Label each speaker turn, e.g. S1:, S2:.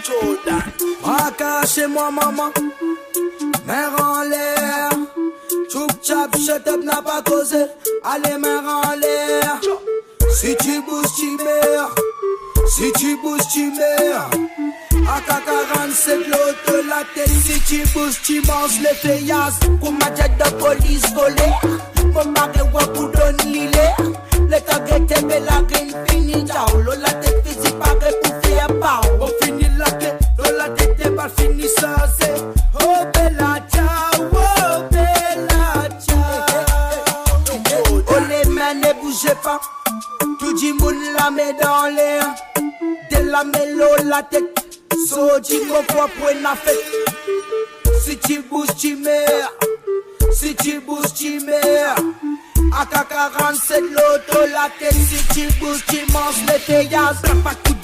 S1: Jordan. Braquage chez moi, maman. Mère en l'air. Choup chap, shut up, n'a pas causé. Allez, mère en l'air. Si tu bouges, tu meurs. Si tu bouges, tu meurs. AK-47, l'eau de la tête. Si tu bouges, tu manges les feillasses. Pour ma jet de police volée. Mon mari, pour donner l'air. Le target, mais la green fini. Ciao, l'eau la tête physique, paraît pour faire pas. On finit la tête, l'eau la tête, t'es pas fini sans c'est. Oh, bella, ciao, oh, bella, ciao. Oh, les mains, ne bougez pas. Tout le monde la met dans l'air. De la mélo, la tête. So, dis-moi quoi pour une fête. Si tu bouges, tu meurs. Si tu bouges, tu meurs. AK-47, l'auto, la tête. Si tu bouges, tu manges les feillasses. Pas coup